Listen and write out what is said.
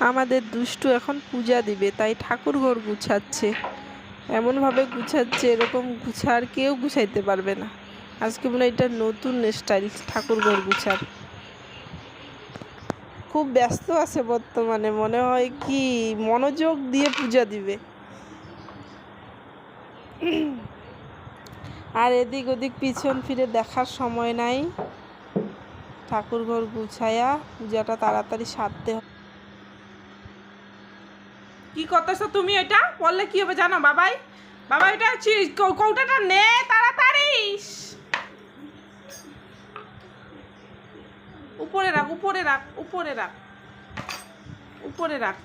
আমাদের দুষ্টু এখন পূজা দিবে, তাই ঠাকুর ঘর গুছাচ্ছে। এমনভাবে গুছাচ্ছে, এরকম গুছার কেউ গুছাইতে পারবে না। আজকে মনে হয় এটা নতুন স্টাইল ঠাকুর ঘর গুছার। খুব ব্যস্ত আছে বর্তমানে, মনে হয় কি মনোযোগ দিয়ে পূজা দিবে। আর এদিক ওদিক পিছন ফিরে দেখার সময় নাই। ঠাকুর ঘর গুছায়া পূজাটা তাড়াতাড়ি সারতে হবে। কি করতেছো তুমি? এটা পড়লে কি হবে জানো বাবাই? বাবা এটা কৌটাটা নে তাড়াতাড়ি। উপরে রাখ, উপরে রাখ, উপরে রাখ, উপরে রাখ।